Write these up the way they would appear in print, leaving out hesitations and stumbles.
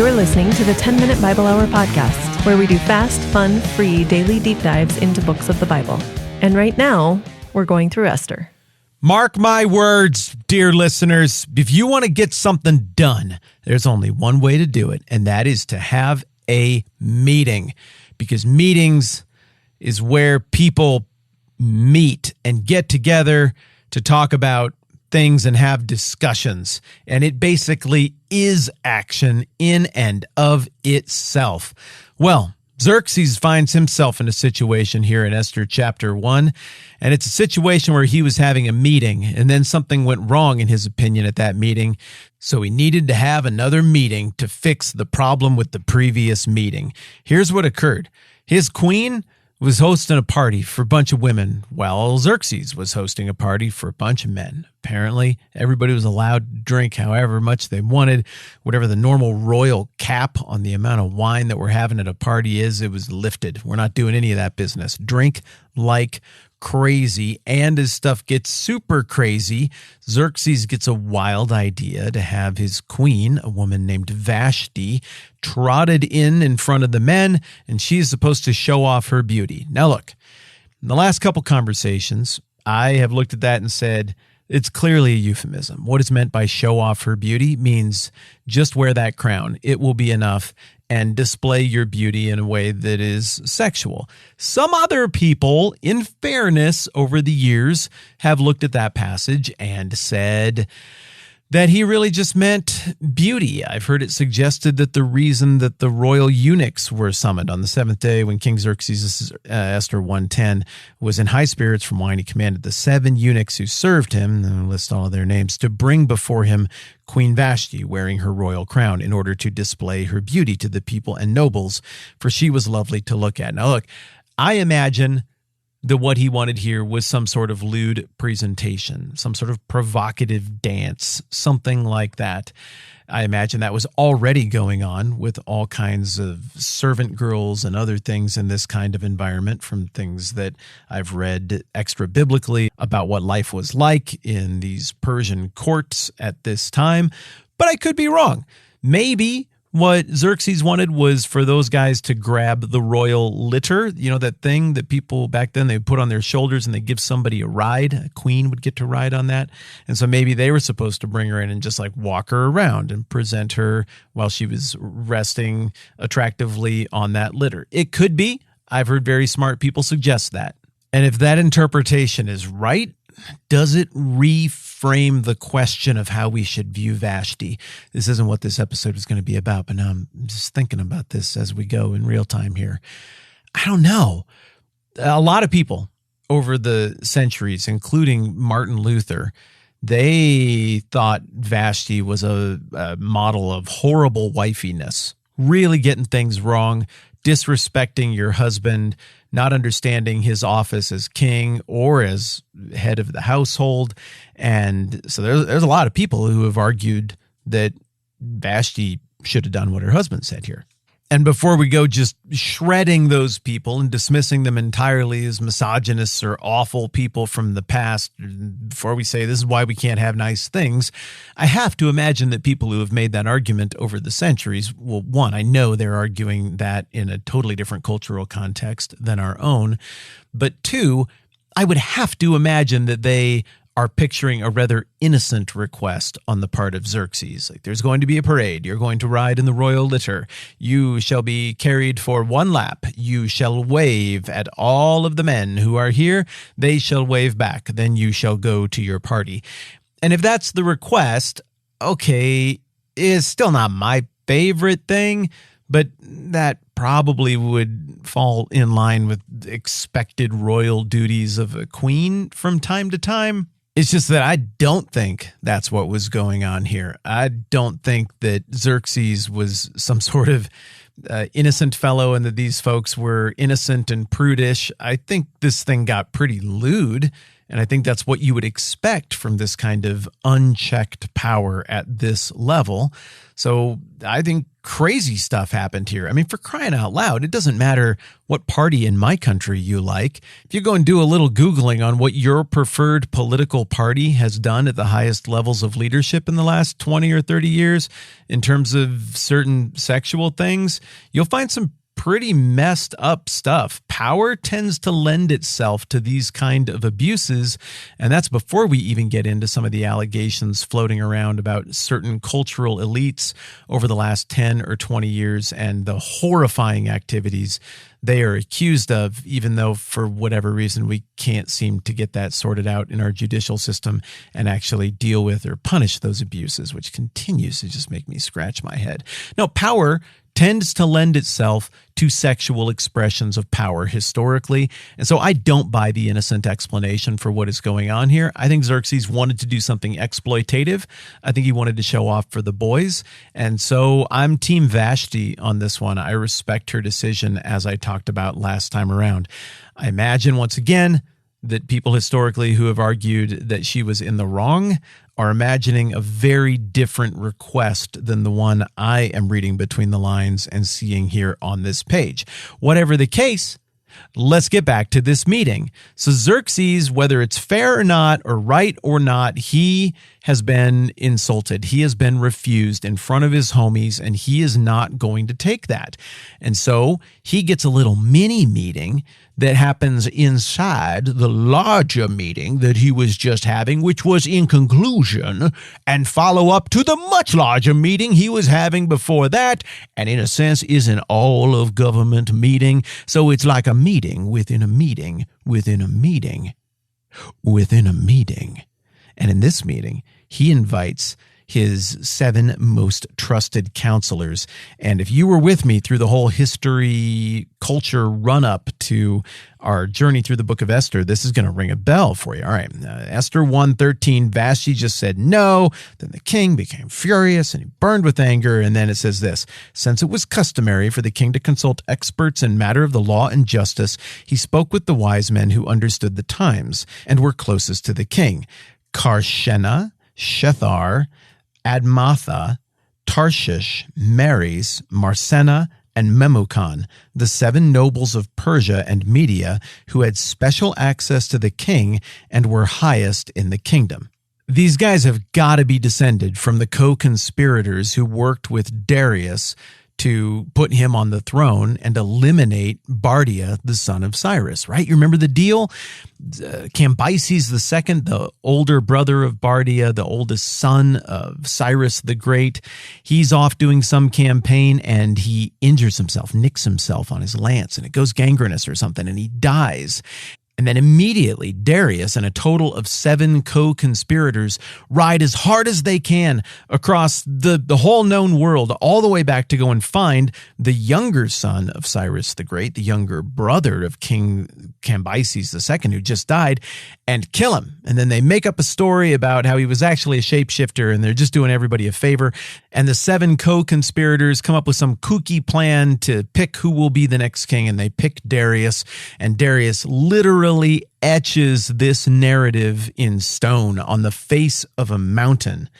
You're listening to the 10-Minute Bible Hour podcast, where we do fast, fun, free daily deep dives into books of the Bible. And right now, we're going through Esther. Mark my words, dear listeners. If you want to get something done, there's only one way to do it, and that is to have a meeting. Because meetings is where people meet and get together to talk about things and have discussions. And it basically is action in and of itself. Well, Xerxes finds himself in a situation here in Esther chapter 1, and it's a situation where he was having a meeting, and then something went wrong in his opinion at that meeting, so he needed to have another meeting to fix the problem with the previous meeting. Here's what occurred. His queen was hosting a party for a bunch of women, while Xerxes was hosting a party for a bunch of men. Apparently, everybody was allowed to drink however much they wanted. Whatever the normal royal cap on the amount of wine that we're having at a party is, it was lifted. We're not doing any of that business. Drink like crazy, and as stuff gets super crazy, Xerxes gets a wild idea to have his queen, a woman named Vashti, trotted in front of the men, and she is supposed to show off her beauty. Now look, in the last couple conversations, I have looked at that and said, it's clearly a euphemism. What is meant by show off her beauty means just wear that crown. It will be enough, and display your beauty in a way that is sexual. Some other people, in fairness, over the years, have looked at that passage and said that he really just meant beauty. I've heard it suggested that the reason that the royal eunuchs were summoned on the seventh day when King Xerxes, Esther 1:10, was in high spirits from wine, he commanded the 7 eunuchs who served him, and list all of their names, to bring before him Queen Vashti, wearing her royal crown, in order to display her beauty to the people and nobles, for she was lovely to look at. Now look, I imagine that what he wanted here was some sort of lewd presentation, some sort of provocative dance, something like that. I imagine that was already going on with all kinds of servant girls and other things in this kind of environment, from things that I've read extra biblically about what life was like in these Persian courts at this time. But I could be wrong. Maybe what Xerxes wanted was for those guys to grab the royal litter, you know, that thing that people back then, they put on their shoulders and they give somebody a ride. A queen would get to ride on that. And so maybe they were supposed to bring her in and just like walk her around and present her while she was resting attractively on that litter. It could be. I've heard very smart people suggest that. And if that interpretation is right, does it reframe the question of how we should view Vashti? This isn't what this episode is going to be about, but now I'm just thinking about this as we go in real time here. I don't know. A lot of people over the centuries, including Martin Luther, they thought Vashti was a model of horrible wifiness, really getting things wrong, disrespecting your husband, not understanding his office as king or as head of the household. And so there's a lot of people who have argued that Vashti should have done what her husband said here. And before we go just shredding those people and dismissing them entirely as misogynists or awful people from the past, before we say this is why we can't have nice things, I have to imagine that people who have made that argument over the centuries, well, one, I know they're arguing that in a totally different cultural context than our own, but two, I would have to imagine that they are picturing a rather innocent request on the part of Xerxes. Like, there's going to be a parade. You're going to ride in the royal litter. You shall be carried for 1 lap. You shall wave at all of the men who are here. They shall wave back. Then you shall go to your party. And if that's the request, okay, it's still not my favorite thing, but that probably would fall in line with expected royal duties of a queen from time to time. It's just that I don't think that's what was going on here. I don't think that Xerxes was some sort of innocent fellow and that these folks were innocent and prudish. I think this thing got pretty lewd And I think that's what you would expect from this kind of unchecked power at this level. So I think crazy stuff happened here. I mean, for crying out loud, it doesn't matter what party in my country you like. If you go and do a little Googling on what your preferred political party has done at the highest levels of leadership in the last 20 or 30 years in terms of certain sexual things, you'll find some pretty messed up stuff. Power tends to lend itself to these kind of abuses, and that's before we even get into some of the allegations floating around about certain cultural elites over the last 10 or 20 years and the horrifying activities they are accused of, even though for whatever reason we can't seem to get that sorted out in our judicial system and actually deal with or punish those abuses, which continues to just make me scratch my head. No, power tends to lend itself to sexual expressions of power historically. And so I don't buy the innocent explanation for what is going on here. I think Xerxes wanted to do something exploitative. I think he wanted to show off for the boys. And so I'm Team Vashti on this one. I respect her decision, as I talked about last time around. I imagine, once again, that people historically who have argued that she was in the wrong are imagining a very different request than the one I am reading between the lines and seeing here on this page. Whatever the case, let's get back to this meeting. So Xerxes, whether it's fair or not, or right or not, he has been insulted. He has been refused in front of his homies, and he is not going to take that. And so he gets a little mini meeting that happens inside the larger meeting that he was just having, which was in conclusion and follow up to the much larger meeting he was having before that, and in a sense is an all of government meeting. So it's like a meeting within a meeting within a meeting within a meeting. And in this meeting, he invites his 7 most trusted counselors. And if you were with me through the whole history, culture run-up to our journey through the book of Esther, this is going to ring a bell for you. All right, Esther 1:13, Vashti just said no. Then the king became furious and he burned with anger. And then it says this: since it was customary for the king to consult experts in matter of the law and justice, he spoke with the wise men who understood the times and were closest to the king. Karshena, Shethar, Admatha, Tarshish, Mares, Marsena, and Memucan, the 7 nobles of Persia and Media who had special access to the king and were highest in the kingdom. These guys have got to be descended from the co-conspirators who worked with Darius to put him on the throne and eliminate Bardia, the son of Cyrus, right? You remember the deal? Cambyses II, the older brother of Bardia, the oldest son of Cyrus the Great, he's off doing some campaign and he injures himself, nicks himself on his lance, and it goes gangrenous or something, and he dies. And then immediately Darius and a total of 7 co-conspirators ride as hard as they can across the whole known world, all the way back to go and find the younger son of Cyrus the Great, the younger brother of King Cambyses II, who just died, and kill him. And then they make up a story about how he was actually a shapeshifter and they're just doing everybody a favor. And the 7 co-conspirators come up with some kooky plan to pick who will be the next king, and they pick Darius, and Darius literally etches this narrative in stone on the face of a mountain.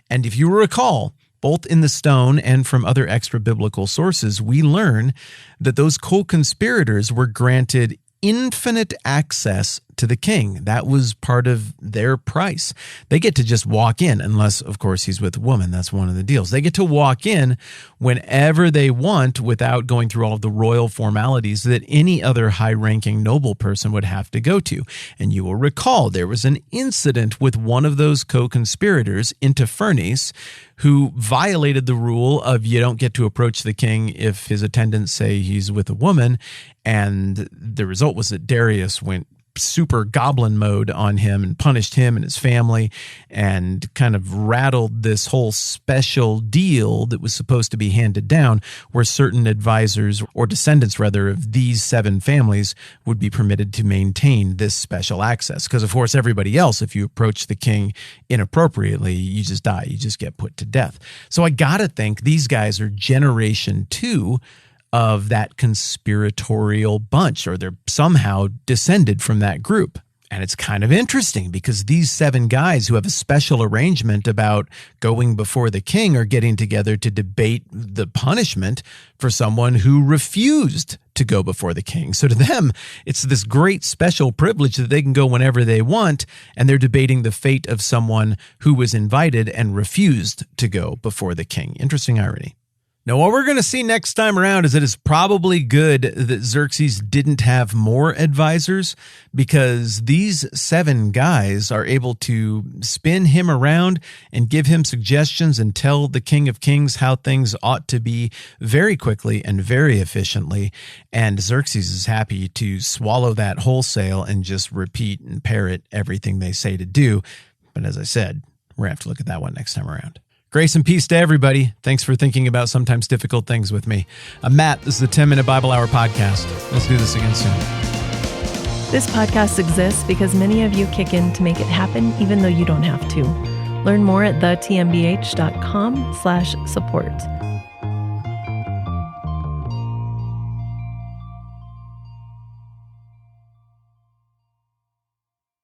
And if you recall, both in the stone and from other extra-biblical sources, we learn that those co-conspirators were granted infinite access to the king. That was part of their price. They get to just walk in, unless, of course, he's with a woman. That's one of the deals. They get to walk in whenever they want without going through all of the royal formalities that any other high-ranking noble person would have to go to. And you will recall there was an incident with one of those co-conspirators, Intiphernes, who violated the rule of you don't get to approach the king if his attendants say he's with a woman. And the result was that Darius went super goblin mode on him and punished him and his family and kind of rattled this whole special deal that was supposed to be handed down, where certain advisors, or descendants rather, of these 7 families would be permitted to maintain this special access. Because of course everybody else, if you approach the king inappropriately, you just die. You just get put to death. So I gotta think these guys are generation 2 of that conspiratorial bunch, or they're somehow descended from that group. And it's kind of interesting because these 7 guys who have a special arrangement about going before the king are getting together to debate the punishment for someone who refused to go before the king. So to them, it's this great special privilege that they can go whenever they want, and they're debating the fate of someone who was invited and refused to go before the king. Interesting irony. Now, what we're going to see next time around is that it's probably good that Xerxes didn't have more advisors, because these 7 guys are able to spin him around and give him suggestions and tell the King of Kings how things ought to be very quickly and very efficiently. And Xerxes is happy to swallow that wholesale and just repeat and parrot everything they say to do. But as I said, we're going to have to look at that one next time around. Grace and peace to everybody. Thanks for thinking about sometimes difficult things with me. I'm Matt. This is the 10-Minute Bible Hour Podcast. Let's do this again soon. This podcast exists because many of you kick in to make it happen, even though you don't have to. Learn more at thetmbh.com/support.